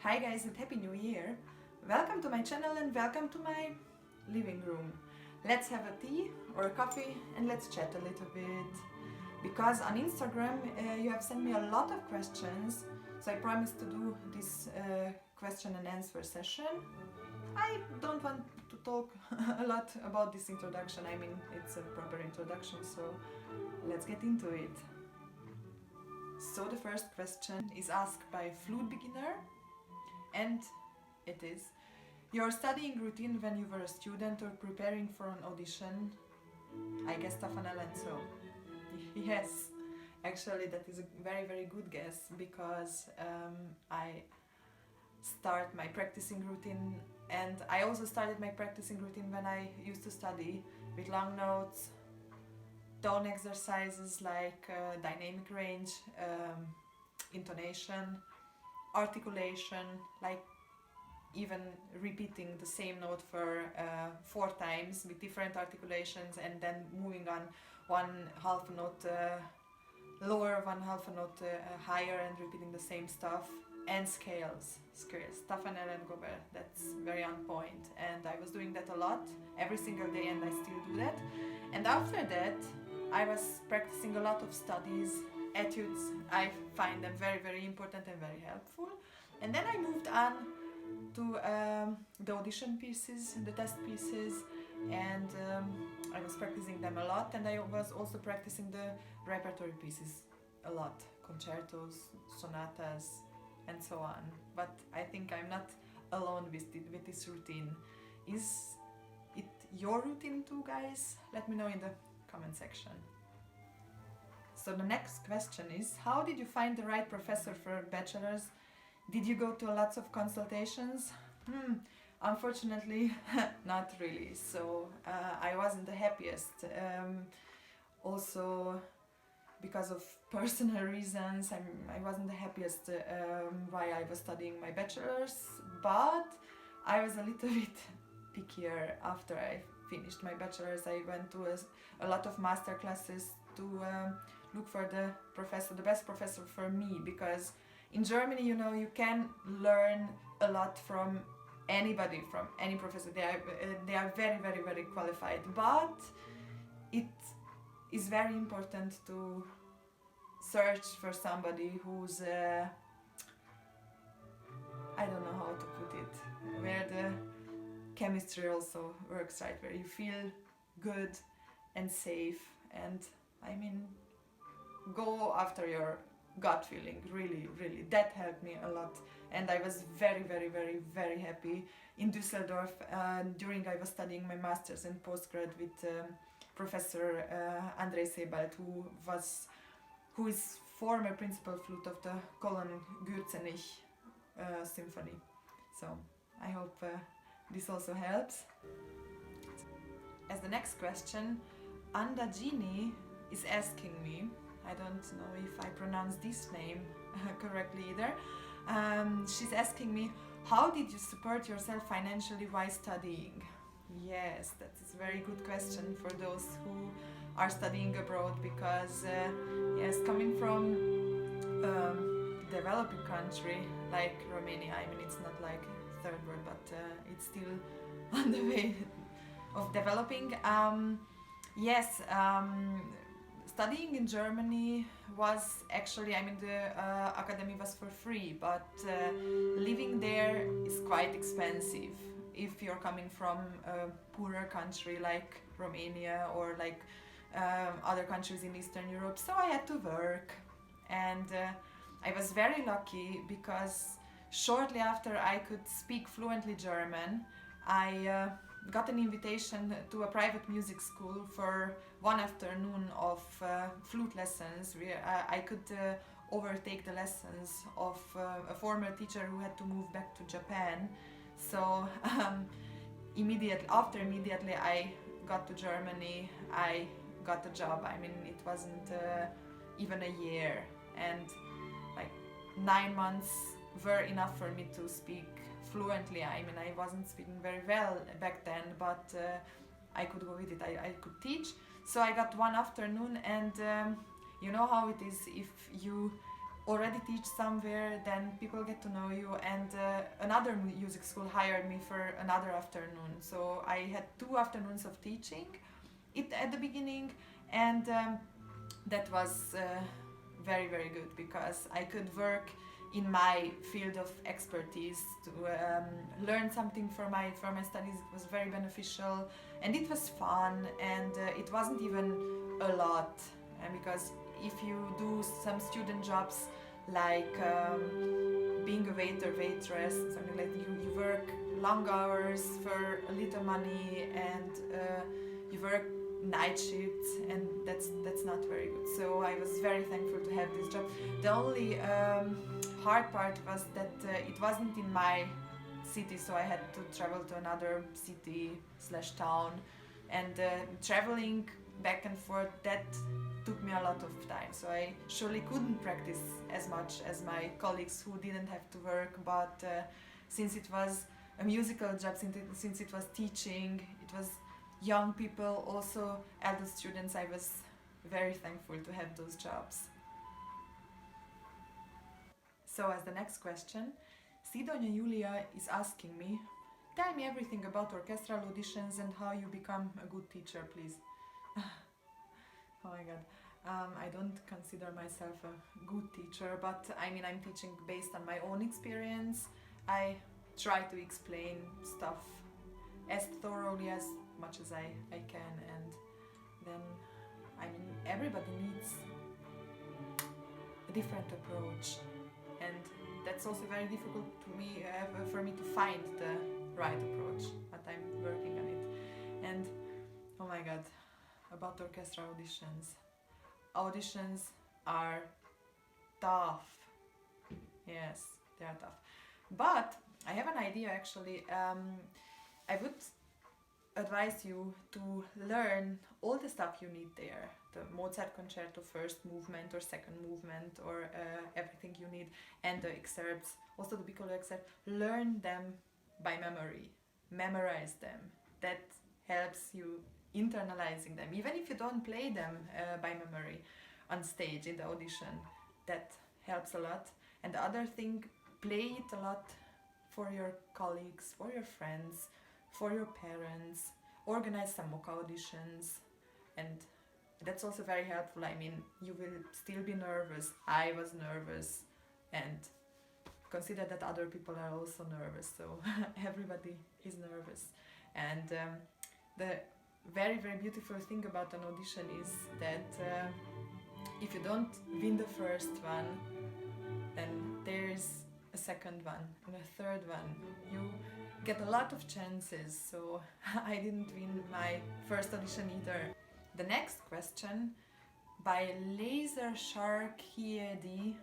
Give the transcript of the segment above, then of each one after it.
Hi guys and Happy New Year! Welcome to my channel and welcome to my living room. Let's have a tea or a coffee and let's chat a little bit. Because on Instagram you have sent me a lot of questions, so I promised to do this question and answer session. I don't want to talk a lot about this introduction, I mean it's a proper introduction, so let's get into it. So the first question is asked by Flute Beginner. And it is: your studying routine when you were a student or preparing for an audition? I guess Tafanel and so. Yes, actually that is a very good guess, because I start my practicing routine, and I also started my practicing routine when I used to study with long notes, tone exercises like dynamic range, intonation, articulation, like even repeating the same note for 4 times with different articulations, and then moving on one half a note lower, one half a note higher, and repeating the same stuff. And scales, Tafanel and Gobert, that's very on point, and I was doing that a lot every single day, and I still do that. And after that I was practicing a lot of studies, etudes. I find them very important and very helpful. And then I moved on to the audition pieces, the test pieces, and I was practicing them a lot, and I was also practicing the repertory pieces a lot, concertos, sonatas, and so on. But I think I'm not alone with this routine. Is it your routine too, guys? Let me know in the comment section. So the next question is: how did you find the right professor for bachelor's? Did you go to lots of consultations? Unfortunately, not really. So I wasn't the happiest. Also, because of personal reasons, I wasn't the happiest while I was studying my bachelor's, but I was a little bit pickier after I finished my bachelor's. I went to a lot of master classes to look for the best professor for me, because in Germany, you know, you can learn a lot from anybody, from any professor. They are very qualified, but it is very important to search for somebody who's I don't know how to put it, where the chemistry also works right, where you feel good and safe, and I mean, go after your gut feeling, really. That helped me a lot, and I was very happy in Düsseldorf during I was studying my master's and postgrad with Professor André Sebald, who is former principal flute of the Cologne Gürzenich Symphony. So I hope this also helps. As the next question, Andagini is asking me, I don't know if I pronounce this name correctly either. She's asking me, how did you support yourself financially while studying? Yes, that is a very good question for those who are studying abroad, because yes, coming from a developing country like Romania, I mean, it's not like third world, but it's still on the way of developing. Yes, studying in Germany was actually, I mean, the academy was for free, but living there is quite expensive if you're coming from a poorer country like Romania or like other countries in Eastern Europe. So I had to work, and I was very lucky, because shortly after I could speak fluently German, I got an invitation to a private music school for one afternoon of flute lessons, where I could overtake the lessons of a former teacher who had to move back to Japan. So immediately I got to Germany, I got a job. I mean, it wasn't even a year, and like 9 months were enough for me to speak fluently. I mean, I wasn't speaking very well back then, but I could go with it. I could teach. So I got one afternoon, and you know how it is if you already teach somewhere, then people get to know you, and another music school hired me for another afternoon. So I had 2 afternoons of teaching it at the beginning, and that was very, very good, because I could work in my field of expertise to learn something for my studies. It was very beneficial, and it was fun, and it wasn't even a lot, because if you do some student jobs like being a waiter, waitress, something like that, you work long hours for a little money, and you work night shifts, and that's not very good. So I was very thankful to have this job. The only hard part was that it wasn't in my city, so I had to travel to another city / town, and traveling back and forth, that took me a lot of time. So I surely couldn't practice as much as my colleagues who didn't have to work, but since it was a musical job, since it was teaching, it was young people, also adult students, I was very thankful to have those jobs. So as the next question, Sidonia Julia is asking me, tell me everything about orchestral auditions and how you become a good teacher, please. Oh my god. I don't consider myself a good teacher, but I mean, I'm teaching based on my own experience. I try to explain stuff as thoroughly as much as I can, and then, I mean, everybody needs a different approach, and that's also very difficult to me, for me to find the right approach, but I'm working on it. And oh my god, about orchestral auditions. Auditions are tough. Yes, they are tough. But I have an idea actually. I would advise you to learn all the stuff you need there. The Mozart concerto first movement or second movement, or everything you need, and the excerpts, also the piccolo excerpt. Learn them by memory. Memorize them. That helps you internalizing them, even if you don't play them by memory on stage in the audition. That helps a lot. And the other thing, play it a lot for your colleagues, for your friends, for your parents. Organize some mock auditions, and that's also very helpful. I mean, you will still be nervous. I was nervous, and consider that other people are also nervous, so everybody is nervous. And the very, very beautiful thing about an audition is that if you don't win the first one, then there's a second one and a third one. You get a lot of chances, so I didn't win my first audition either. The next question, by Laser Shark KA.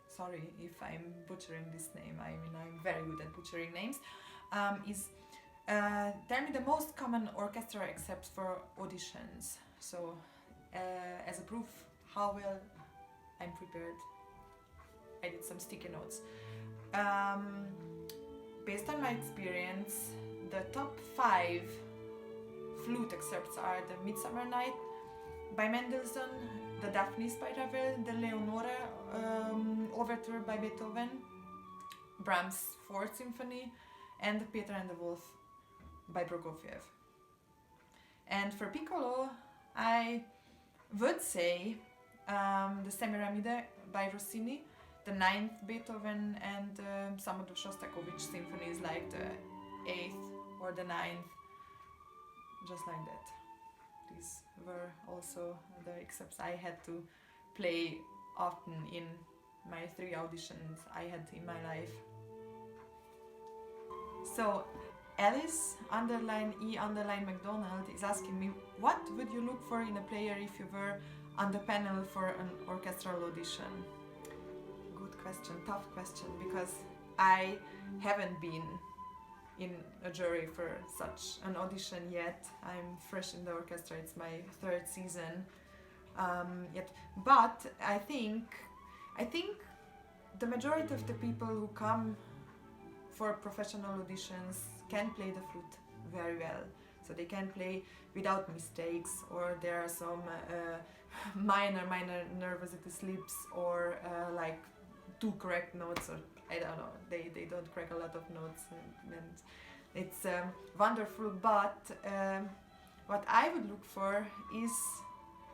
Sorry if I'm butchering this name, I mean, I'm very good at butchering names, is tell me the most common orchestral excerpts for auditions. So, as a proof how well I'm prepared, I did some sticky notes. Based on my experience, the top 5 flute excerpts are the Midsummer Night by Mendelssohn, the Daphnis by Ravel, the Leonore Overture by Beethoven, Brahms' 4th Symphony, and the Peter and the Wolf by Prokofiev. And for piccolo, I would say the Semiramide by Rossini, the 9th Beethoven, and some of the Shostakovich symphonies like the 8th or the 9th, just like that. These were also the excerpts I had to play often in my 3 auditions I had in my life. So Alice _ McDonald is asking me, what would you look for in a player if you were on the panel for an orchestral audition? Good question, tough question, because I haven't been in a jury for such an audition yet. I'm fresh in the orchestra, it's my 3rd season yet. But I think the majority of the people who come for professional auditions can play the flute very well. So they can play without mistakes, or there are some minor nervosity slips, or like 2 correct notes, or I don't know, they don't crack a lot of notes, and it's wonderful. But what I would look for is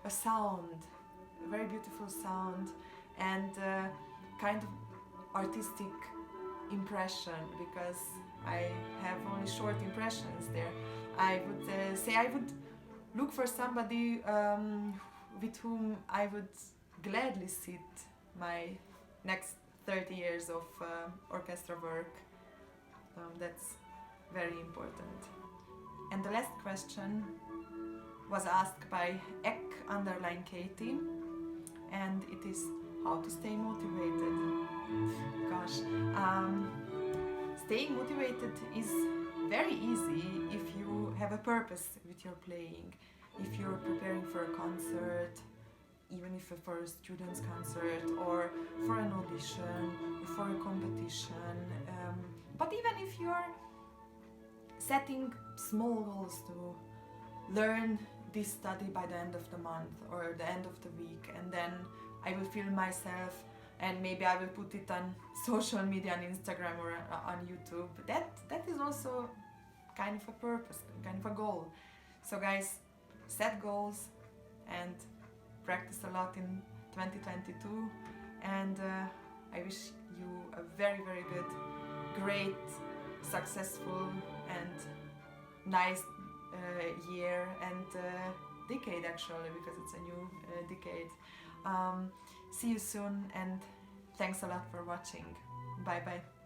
a sound, a very beautiful sound, and kind of artistic impression, because I have only short impressions there. I would say I would look for somebody with whom I would gladly sit my next 30 years of orchestra work. That's very important. And the last question was asked by Ek_Katie, and it is how to stay motivated. Gosh, staying motivated is very easy if you have a purpose with your playing. If you're preparing for a concert, even if for a student's concert, or for an audition, or for a competition, but even if you're setting small goals to learn this study by the end of the month or the end of the week, and then I will film myself and maybe I will put it on social media, on Instagram or on YouTube. That is also kind of a purpose, kind of a goal. So guys, set goals and practice a lot in 2022, and I wish you a very, very good, great, successful and nice year and decade, actually, because it's a new decade. See you soon, and thanks a lot for watching. Bye bye.